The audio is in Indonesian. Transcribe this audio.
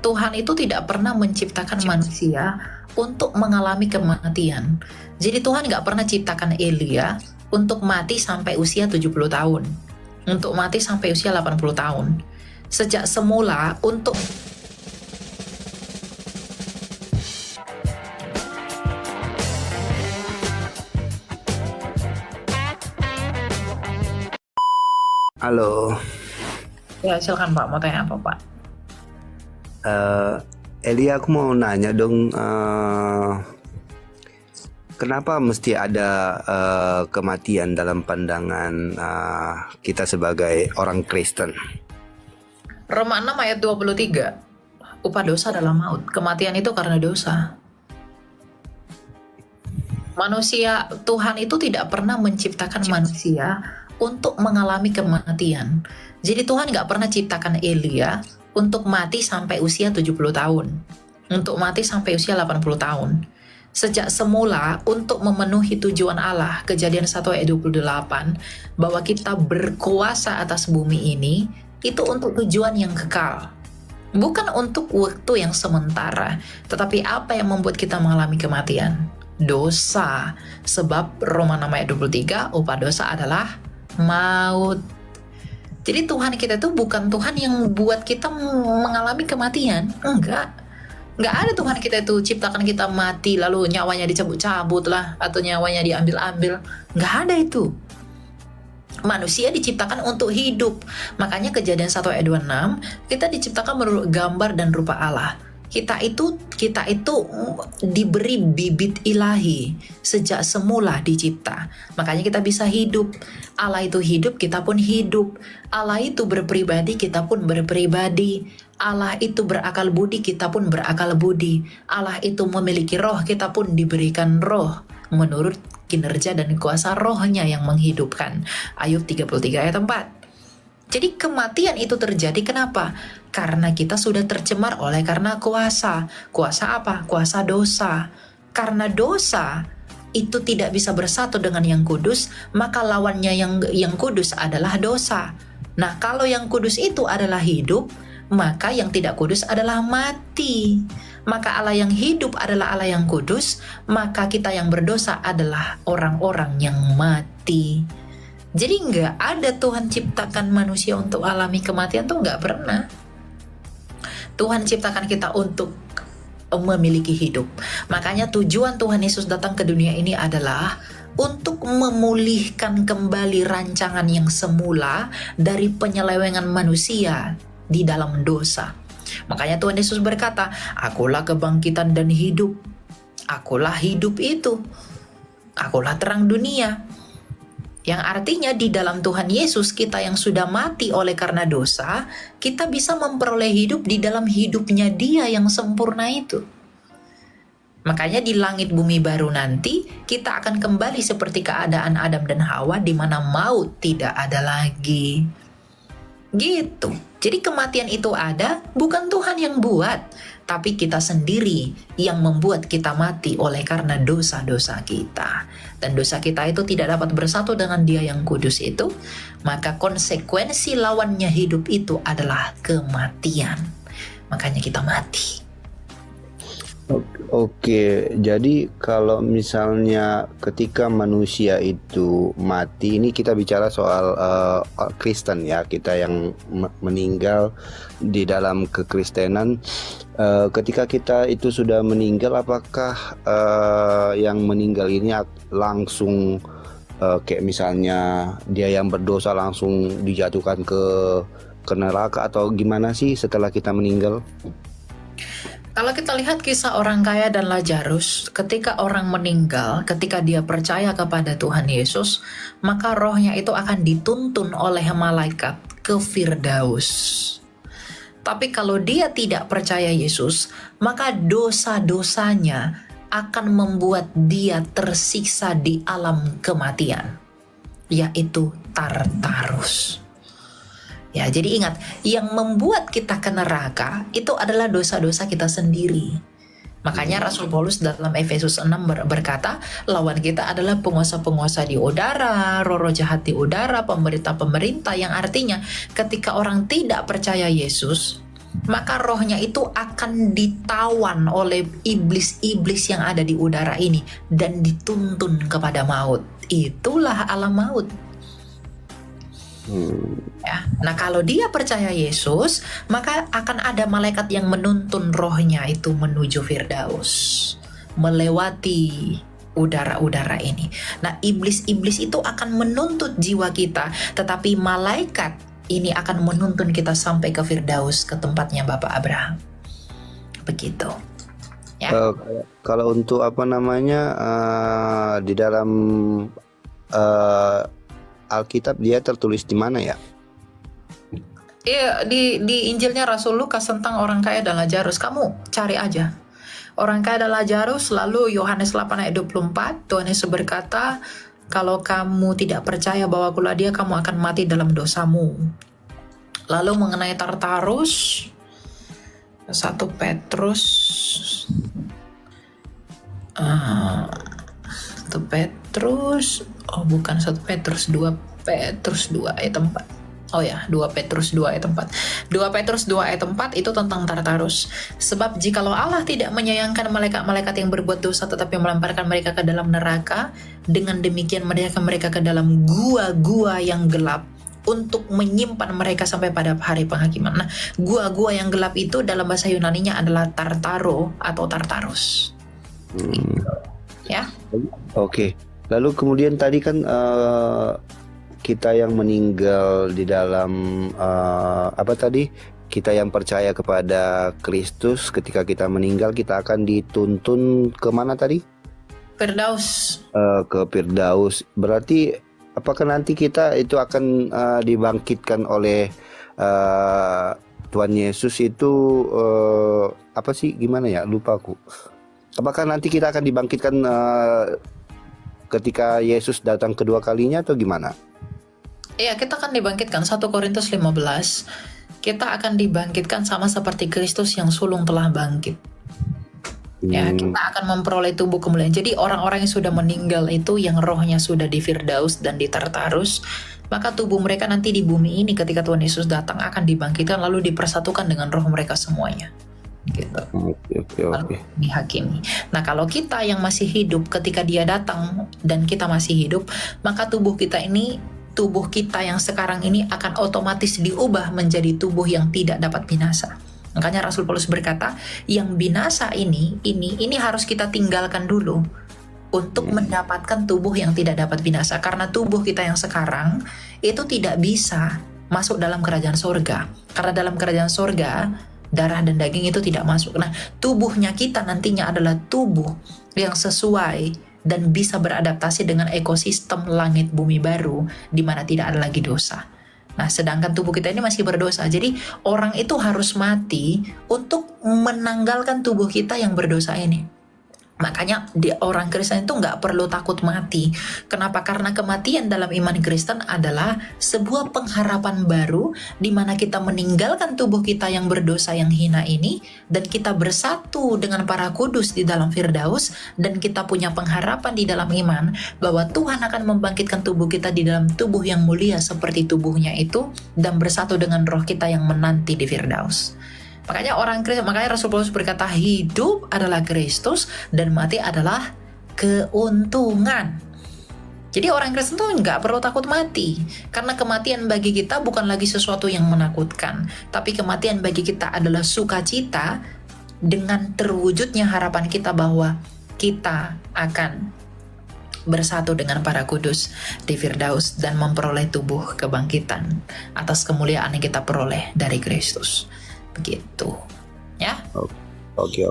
Tuhan itu tidak pernah menciptakan manusia untuk mengalami kematian. Jadi Tuhan nggak pernah ciptakan Elia untuk mati sampai usia 70 tahun. Untuk mati sampai usia 80 tahun. Sejak semula untuk Halo, ya silakan Pak, mau tanya apa Pak? Eli, aku mau nanya dong, kenapa mesti ada kematian dalam pandangan kita sebagai orang Kristen? Roma 6 ayat 23. Upah dosa adalah maut. Kematian itu karena dosa. Manusia, Tuhan itu tidak pernah menciptakan manusia untuk mengalami kematian. Jadi Tuhan nggak pernah ciptakan Elia untuk mati sampai usia 70 tahun. Untuk mati sampai usia 80 tahun. Sejak semula untuk memenuhi tujuan Allah, Kejadian 1 ayat 28, bahwa kita berkuasa atas bumi ini, itu untuk tujuan yang kekal. Bukan untuk waktu yang sementara, tetapi apa yang membuat kita mengalami kematian? Dosa. Sebab Roma 6 ayat 23, upah dosa adalah maut. Jadi Tuhan kita itu bukan Tuhan yang buat kita mengalami kematian. Enggak ada Tuhan kita itu ciptakan kita mati lalu nyawanya dicabut-cabut lah, atau nyawanya diambil-ambil. Enggak ada itu. Manusia diciptakan untuk hidup. Makanya Kejadian 1 ayat 26, kita diciptakan menurut gambar dan rupa Allah. Kita itu diberi bibit ilahi sejak semula dicipta. Makanya kita bisa hidup. Allah itu hidup, kita pun hidup. Allah itu berpribadi, kita pun berpribadi. Allah itu berakal budi, kita pun berakal budi. Allah itu memiliki roh, kita pun diberikan roh menurut kinerja dan kuasa rohnya yang menghidupkan. Ayub 33 ayat 4. Jadi kematian itu terjadi kenapa? Karena kita sudah tercemar oleh karena kuasa. Kuasa apa? Kuasa dosa. Karena dosa itu tidak bisa bersatu dengan yang kudus, maka lawannya yang kudus adalah dosa. Nah, kalau yang kudus itu adalah hidup, maka yang tidak kudus adalah mati. Maka Allah yang hidup adalah Allah yang kudus, maka kita yang berdosa adalah orang-orang yang mati. Jadi nggak ada Tuhan ciptakan manusia untuk alami kematian, tuh nggak pernah. Tuhan ciptakan kita untuk memiliki hidup. Makanya tujuan Tuhan Yesus datang ke dunia ini adalah untuk memulihkan kembali rancangan yang semula dari penyelewengan manusia di dalam dosa. Makanya Tuhan Yesus berkata, "Akulah kebangkitan dan hidup. Akulah hidup itu. Akulah terang dunia." Yang artinya di dalam Tuhan Yesus, kita yang sudah mati oleh karena dosa, kita bisa memperoleh hidup di dalam hidupnya Dia yang sempurna itu. Makanya di langit bumi baru nanti, kita akan kembali seperti keadaan Adam dan Hawa, di mana maut tidak ada lagi. Gitu. Jadi kematian itu ada, bukan Tuhan yang buat, tapi kita sendiri yang membuat kita mati oleh karena dosa-dosa kita. Dan dosa kita itu tidak dapat bersatu dengan Dia yang kudus itu, maka konsekuensi lawannya hidup itu adalah kematian. Makanya kita mati. Oke, jadi kalau misalnya ketika manusia itu mati, ini kita bicara soal Kristen ya, kita yang meninggal di dalam kekristenan. Ketika kita itu sudah meninggal, apakah yang meninggal ini langsung kayak misalnya dia yang berdosa langsung dijatuhkan ke neraka, atau gimana sih setelah kita meninggal? Kalau kita lihat kisah orang kaya dan Lazarus, ketika orang meninggal, ketika dia percaya kepada Tuhan Yesus, maka rohnya itu akan dituntun oleh malaikat ke Firdaus. Tapi kalau dia tidak percaya Yesus, maka dosa-dosanya akan membuat dia tersiksa di alam kematian, yaitu Tartarus. Ya, jadi ingat, yang membuat kita ke neraka itu adalah dosa-dosa kita sendiri. Makanya Rasul Paulus dalam Efesus 6 berkata, lawan kita adalah penguasa-penguasa di udara, roh-roh jahat di udara, pemerintah-pemerintah, yang artinya ketika orang tidak percaya Yesus, maka rohnya itu akan ditawan oleh iblis-iblis yang ada di udara ini dan dituntun kepada maut. Itulah alam maut. Ya. Nah, kalau dia percaya Yesus, maka akan ada malaikat yang menuntun rohnya itu menuju Firdaus, melewati udara-udara ini. Nah, iblis-iblis itu akan menuntut jiwa kita, tetapi malaikat ini akan menuntun kita sampai ke Firdaus, ke tempatnya Bapak Abraham. Begitu. Ya. Kalau untuk apa namanya di dalam Alkitab dia tertulis di mana ya? Iya, di Injilnya Rasul Lukas tentang orang kaya dan Lazarus. Kamu cari aja. Orang kaya dan Lazarus, lalu Yohanes 8 ayat 24, Tuhan Yesus berkata, kalau kamu tidak percaya bahwa akulah dia, kamu akan mati dalam dosamu. Lalu mengenai Tartarus, 1 Petrus 2 Petrus 2 ayat 4. Oh ya, 2 Petrus 2 ayat 4. 2 Petrus 2 ayat 4 itu tentang Tartarus. Sebab jikalau Allah tidak menyayangkan malaikat-malaikat yang berbuat dosa tetapi melemparkan mereka ke dalam neraka, dengan demikian mereka ke dalam gua-gua yang gelap untuk menyimpan mereka sampai pada hari penghakiman. Nah, gua-gua yang gelap itu dalam bahasa Yunaninya adalah Tartaro atau Tartarus. Ya. Oke. Lalu kemudian tadi kan kita yang meninggal di dalam apa tadi? Kita yang percaya kepada Kristus, ketika kita meninggal kita akan dituntun ke mana tadi? Firdaus. Ke Firdaus. Berarti apakah nanti kita itu akan dibangkitkan oleh Tuhan Yesus itu apa sih? Gimana ya? Lupa aku. Apakah nanti kita akan dibangkitkan ketika Yesus datang kedua kalinya atau gimana? Iya, kita akan dibangkitkan. 1 Korintus 15. Kita akan dibangkitkan sama seperti Kristus yang sulung telah bangkit. Ya, kita akan memperoleh tubuh kemuliaan. Jadi orang-orang yang sudah meninggal itu, yang rohnya sudah di Firdaus dan di Tartarus, maka tubuh mereka nanti di bumi ini ketika Tuhan Yesus datang akan dibangkitkan lalu dipersatukan dengan roh mereka semuanya. Gitu. Lalu dihakimi. Nah, kalau kita yang masih hidup ketika dia datang dan kita masih hidup, maka tubuh kita yang sekarang ini akan otomatis diubah menjadi tubuh yang tidak dapat binasa. Makanya Rasul Paulus berkata, yang binasa ini harus kita tinggalkan dulu untuk mendapatkan tubuh yang tidak dapat binasa. Karena tubuh kita yang sekarang itu tidak bisa masuk dalam kerajaan sorga. Karena dalam kerajaan sorga darah dan daging itu tidak masuk. Nah, tubuhnya kita nantinya adalah tubuh yang sesuai dan bisa beradaptasi dengan ekosistem langit bumi baru di mana tidak ada lagi dosa. Nah, sedangkan tubuh kita ini masih berdosa. Jadi, orang itu harus mati untuk menanggalkan tubuh kita yang berdosa ini. Makanya orang Kristen itu nggak perlu takut mati. Kenapa? Karena kematian dalam iman Kristen adalah sebuah pengharapan baru di mana kita meninggalkan tubuh kita yang berdosa yang hina ini dan kita bersatu dengan para kudus di dalam Firdaus, dan kita punya pengharapan di dalam iman bahwa Tuhan akan membangkitkan tubuh kita di dalam tubuh yang mulia seperti tubuhnya itu dan bersatu dengan roh kita yang menanti di Firdaus. Makanya Rasul Paulus berkata, hidup adalah Kristus dan mati adalah keuntungan. Jadi orang Kristen tuh nggak perlu takut mati, karena kematian bagi kita bukan lagi sesuatu yang menakutkan, tapi kematian bagi kita adalah sukacita dengan terwujudnya harapan kita bahwa kita akan bersatu dengan para kudus di Firdaus dan memperoleh tubuh kebangkitan atas kemuliaan yang kita peroleh dari Kristus. Begitu, ya. Oke.